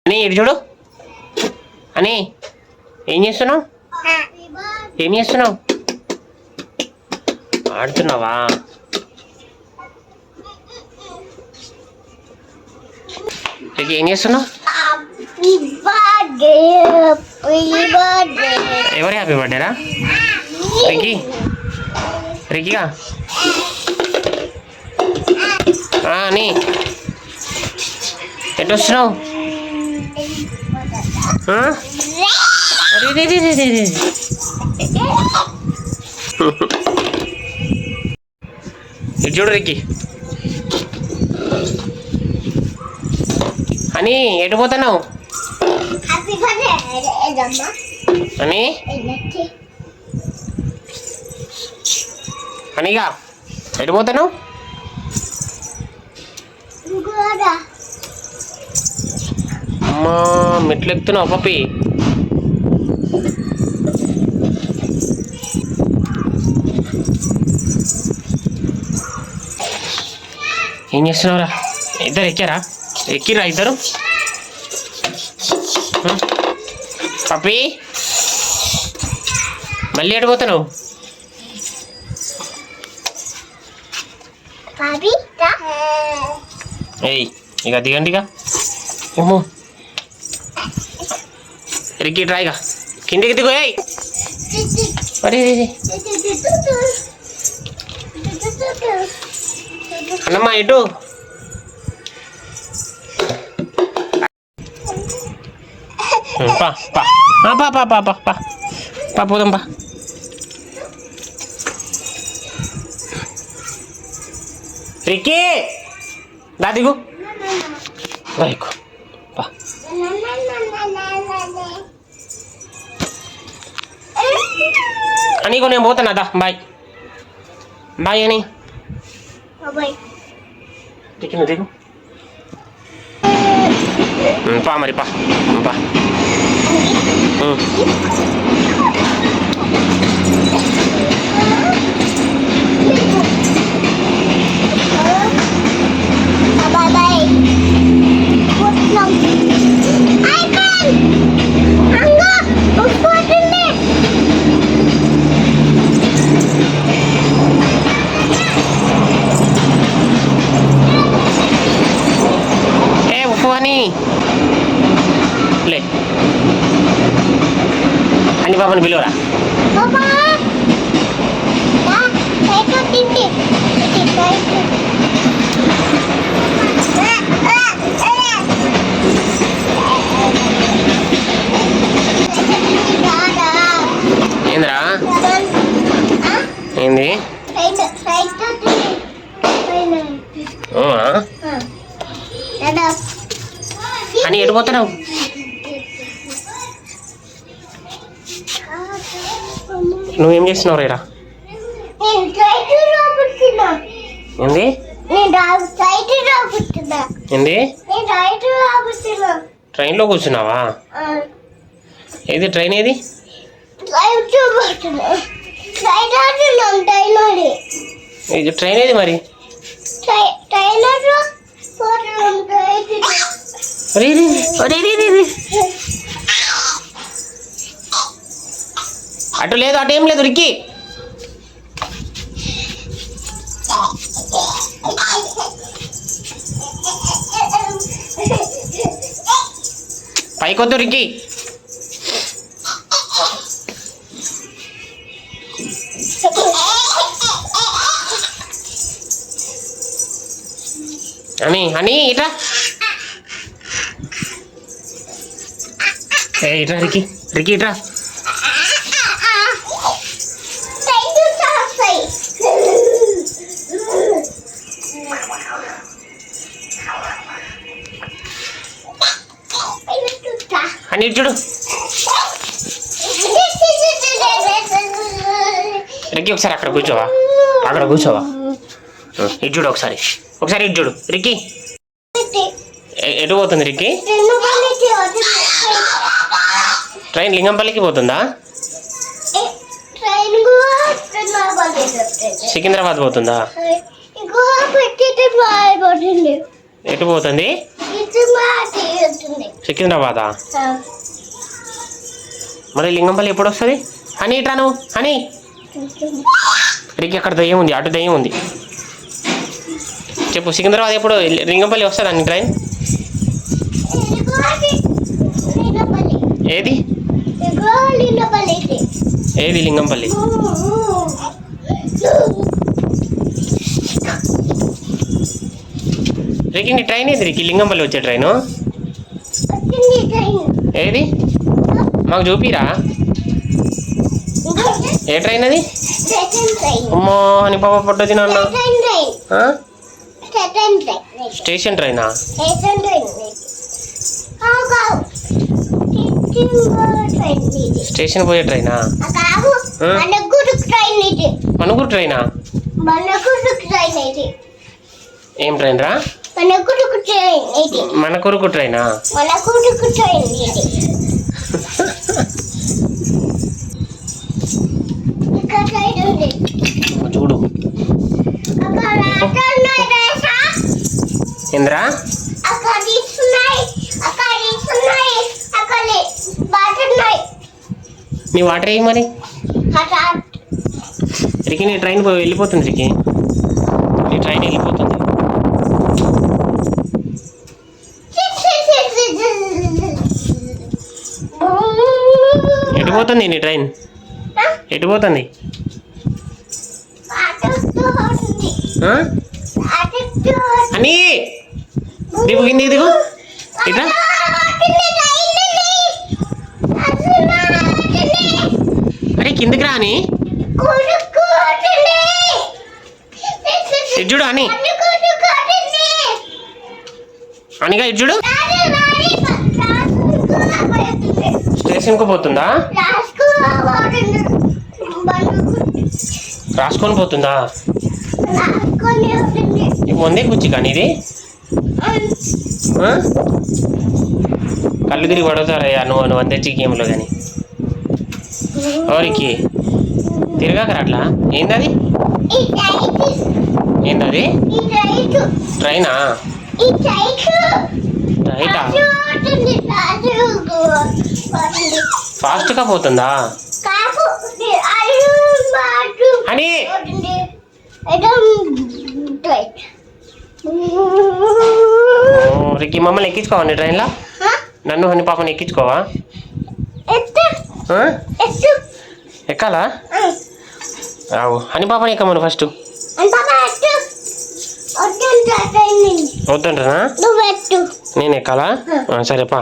అని ఇటు చూడు అని ఏం చేస్తున్నావు ఏం చేస్తున్నావు ఆడుతున్నావా ఏం చేస్తున్నావు ఎవరు హ్యాపీ బర్త్డేరా రికీ రికీగా అని ఎటు వస్తున్నావు ఇటు చూడు రికీ అని ఎటు పోతున్నావు అని అనిగా ఎటు పోతున్నావు అమ్మా మెట్లు ఎక్కుతున్నావు పప్పి ఏం చేస్తున్నావురా ఇద్దరు ఎక్కారా ఎక్కిరా ఇద్దరు పప్పి మళ్ళీ ఎడిపోతున్నావు ఏయ్ ఇక దిగండి ఇక ఓమో ఎక్కి ట్రాయిగా కిందికి దిగు ఏయ్ అరే అన్నమ్మా ఇటు పా పా పా పా పా పా పా పా పోదాం పా రికీ దా దిగు ఎక్కు పా అని నేను పోతాను దా బాయ్ బాయ్ అని దిగు దిగు పా మరి పా పా లే అని పాపని పిలువరా ఏంద్రా ఏంది అని ఎడిపోతున్నావు నువ్వేం చేస్తున్నావు రేరా ఏంది ఏంది ట్రైన్లో కూర్చున్నావా ఏది ట్రైన్ ఏది ఇది ట్రైన్ ఏది మరి అటు లేదు అటు ఏం లేదు రిక్కి పైకొద్దు రిక్కి అని అని ఇట్రా ఇట్రా రిక్కి రిక్కి ఇట్రా అని చూడు రిక్కి ఒకసారి అక్కడ కూర్చోవా అక్కడ కూర్చోవా ఇటు చూడు ఒకసారి ఒకసారి ఇటు చూడు రిక్కి ఎటు పోతుంది రిక్కి ట్రైన్ లింగంపల్లికి పోతుందా సికింద్రాబాద్ పోతుందా ఎటు పోతుంది? సికింద్రాబాదా? మరి లింగంపల్లి ఎప్పుడు వస్తుంది? అని ఇట్రా నువ్వు అని రికి అక్కడ దయ్యం ఉంది, అటు దయ్యం ఉంది. చెప్పు సికింద్రాబాద్ ఎప్పుడు లింగంపల్లి వస్తుందా నీ ట్రైన్? ఏది ఏది లింగంపల్లి? రికి నీ ట్రైన్ ఏది రికి? లింగంపల్లి వచ్చే ట్రైను ఏది? మాకు చూపిరా ఏ ట్రైన్ అది? అమ్మో అని పాప పట్టు తిన్నా. స్టేషన్ ట్రైనా? స్టేషన్ పోయే ట్రైనా? మనుగురు ట్రైనా? ఏం ట్రైన్ రా? మనకురుకు ట్రైనా? చూడు ఇంద్రా నీ వాటర్ ఏమి మరి? రికి నీ ట్రైన్ వెళ్ళిపోతుంది. రికి నీ ట్రైన్ వెళ్ళిపోతుంది. ఎటు పోతుంది నీ ట్రైన్? ఎటు పోతుంది? అని దిగు కింది దిగు ఇట్లా. అరే కిందికి రా అని ఇజ్జుడు అని అనిగా ఇజ్జుడు స్టేషన్కు పోతుందా? రాసుకొని పోతుందా? ముందే కూర్చి కానీ ఇది కళ్ళు తిరిగి పడతారయ్యా నువ్వు తెచ్చి గేమ్లో కానీ. ఎవరికి తిరగాకరా అట్లా? ఏందది? ఏందది? ట్రైనా? రైటా? ఫాస్ట్గా పోతుందా అని? రికి మమ్మల్ని ఎక్కించుకోవా నీ ట్రైన్లో? నన్ను హని పాపని ఎక్కించుకోవా? ఎక్కాలా? రావు హని పాపని ఎక్కమను ఫస్ట్. వద్దంటనా? నేను ఎక్కాలా? సరేపా.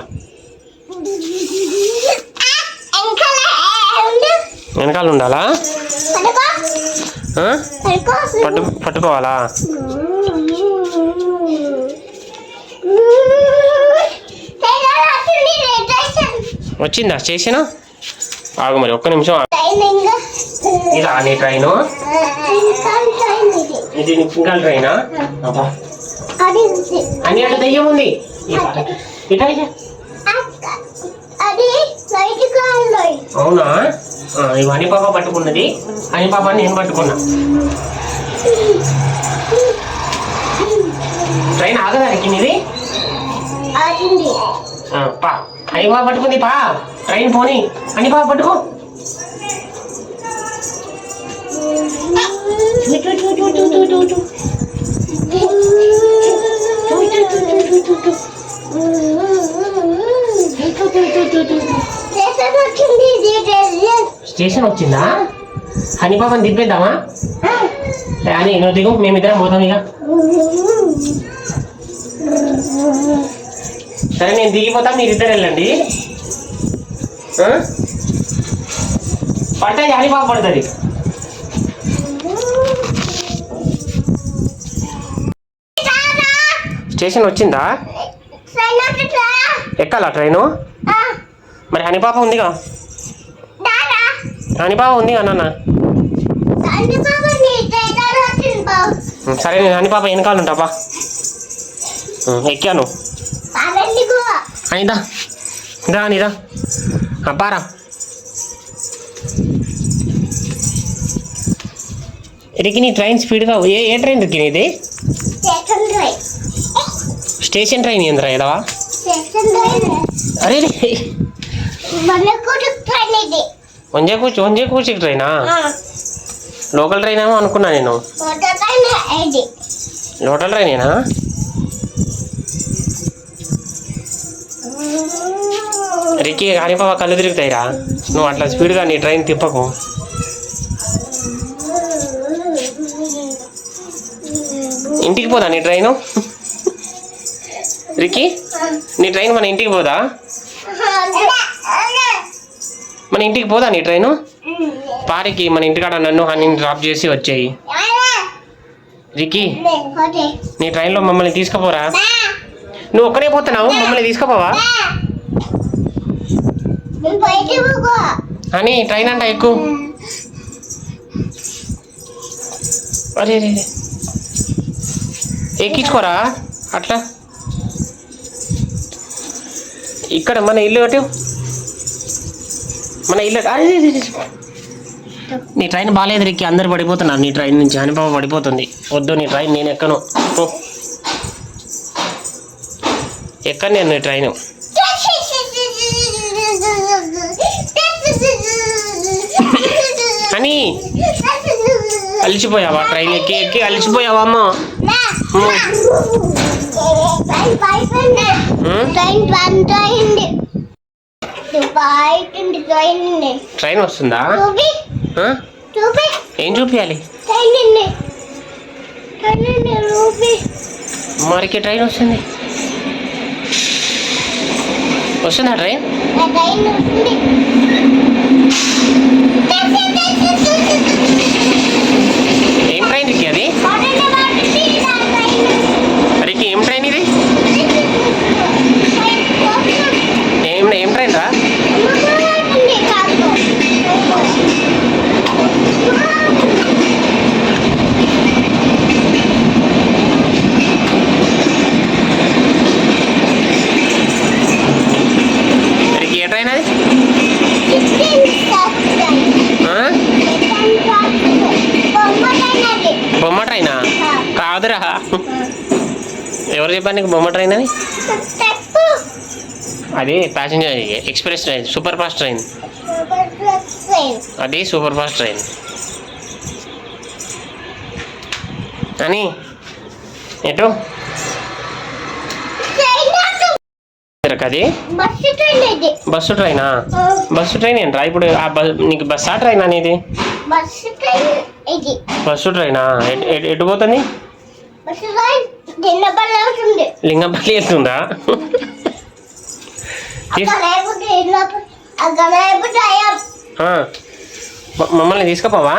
వెనకాల ఉండాలా? పట్టుకోవాలా? వచ్చిందా స్టేషన్? ఆగు మరి ఒక్క నిమిషం. ఇదా నీ ట్రైను? ఇది ఇంకా ట్రైనా? అని అటు దయ్యం ఉంది. అవునా? ఇవి హని పాప పట్టుకున్నది. హని పాపని నేను పట్టుకున్నా. ట్రైన్ ఆగదానికి ఇది పా. హని పాప పట్టుకుంది పా. ట్రైన్ పోనీ హని పాప పట్టుకో. స్టేషన్ వచ్చిందా? హని పాపని దింపేద్దామా? అని నువ్వు దిగు, మేమిద్దరం పోతాం ఇక. సరే నేను దిగిపోతాం, మీరిద్దరు వెళ్ళండి. పట్టది హని పాప పడుతుంది. స్టేషన్ వచ్చిందా? ఎక్కాలా ట్రైను? మరి హని పాప ఉందిగా? హని పాప ఉంది అన్న. సరే నేను హని పాప వెనకాల ఉంటాపా. ఎక్కాను అనిదా దా అనిదా పారా. రికి నీ ట్రైన్ స్పీడ్గా ఏ ట్రైన్ రికి ఇది? స్టేషన్ ట్రైన్ ఏంద్రా ఏదవా? అరే వంజే కూర్చి ట్రైనా? లోకల్ ట్రైన్ ఏమో అనుకున్నా నేను. లోకల్ ట్రైనేనా? రిక్కి కానీ బాబా కళ్ళు తిరుగుతాయిరా, నువ్వు అట్లా స్పీడ్గా నీ ట్రైన్ తిప్పకు. ఇంటికి పోదా నీ ట్రైను? రిక్కి నీ ట్రైన్ మన ఇంటికి పోదా? మన ఇంటికి పోదా నీ ట్రైను? పారికి మన ఇంటికాడ నన్ను హనీ డ్రాప్ చేసి వచ్చేయి. రిక్కి నీ ట్రైన్లో మమ్మల్ని తీసుకుపోరా? నువ్వు ఒక్కడే పోతున్నావు, మమ్మల్ని తీసుకుపోవా? అని ట్రైన్ అంట ఎక్కువ. అరే ఎక్కించుకోరా అట్లా. ఇక్కడ మన ఇల్లు అటు, మన ఇల్లు. నీ ట్రైన్ బాగాలేదు రిక్కి, అందరు పడిపోతున్నారు నీ ట్రైన్ నుంచి. హనీపాప పడిపోతుంది. వద్దు నీ ట్రైన్, నేను ఎక్కను. ఎక్కను నేను నీ ట్రైను. అని అలిచిపోయావా? ట్రైన్ ఎక్కి ఎక్కి అలిచిపోయావా అమ్మ? ట్రైన్ వస్తుందా? ఏం చూపించాలి? మరికి ట్రైన్ వస్తుంది. వస్తుందా ట్రైన్? ఏం ట్రైన్ రిక్కి అది? రిక్కి ఏం ట్రైన్ ఇది? ఏం ట్రైన్ రా? రిక్కి ఏ ట్రైన్ అది? బొమ్మ ట్రైనా? కాదురా. ఎవరు చెప్పారు నీకు బొమ్మ ట్రైన్ అని? అది passenger express train, super fast train. అది సూపర్ ఫాస్ట్ ట్రైన్. అని ఎటు అది? బస్సు ట్రైనా? బస్సు ట్రైన్ ఏంట్రా ఇప్పుడు? నీకు బస్సా ట్రైన్ అనేది? బస్సు ట్రైనా? ఎటు పోతుంది? లింగంపల్లి వెళ్తుందా? మమ్మల్ని తీసుకుపోవా?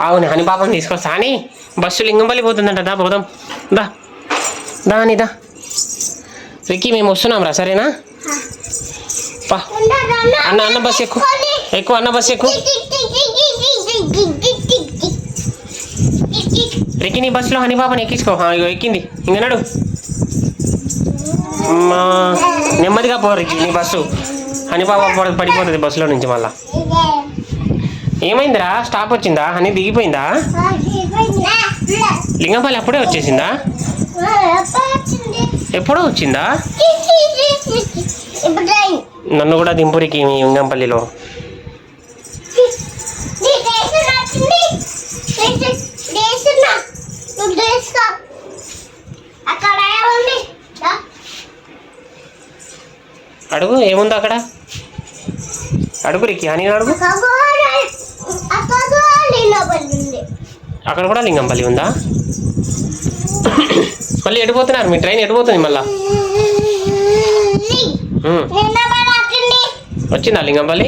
అవును హనీ పాపని తీసుకొస్తా. అని బస్సు లింగంపల్లి పోతుందంట. దా పోదాం, దా దా అని దా. రిక్కి మేము వస్తున్నాం రా, సరేనా? పా అన్న బస్సు ఎక్కువ ఎక్కువ, అన్న బస్సు ఎక్కువ. రిక్కి నీ బస్సులో హనీ పాపని ఎక్కించుకో. ఇగో ఎక్కింది, ఇంక నడు. నెమ్మదిగా పో రిక్కి, నీ బస్సు హనీ పాప పడిపోతుంది బస్సులో నుంచి. మళ్ళా ఏమైందిరా? స్టాప్ వచ్చిందా? హనీ దిగిపోయిందా? లింగంపల్లి అప్పుడే వచ్చేసిందా? ఎప్పుడో వచ్చిందా? నన్ను కూడా దింపురికి మీ లింగంపల్లిలో. అడుగు ఏముంది అక్కడ, అడుగు రిక్కి, అని అడుగు. అక్కడ కూడా లింగంపల్లి ఉందా? మళ్ళీ ఎడిపోతున్నారు మీ ట్రైన్? ఎడిపోతుంది మళ్ళా? వచ్చిందా లింగంపల్లి?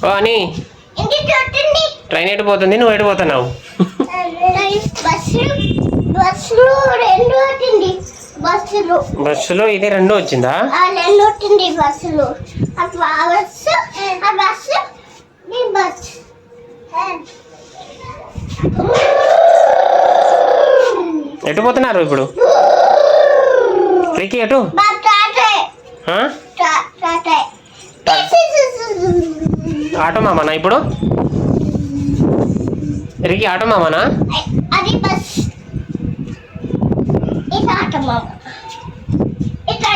ఓ అని ట్రైన్ ఎడిపోతుంది, నువ్వు ఎడిపోతున్నావు. బస్సులో ఇది రెండు వచ్చిందా? ఎటు పోతున్నారు ఇప్పుడు రిక్కి? ఎటు? ఆటో మామనా ఇప్పుడు? రికీ ఆటో మామానా? అది బస్, ఇది ఆట మామ. ఇట్లా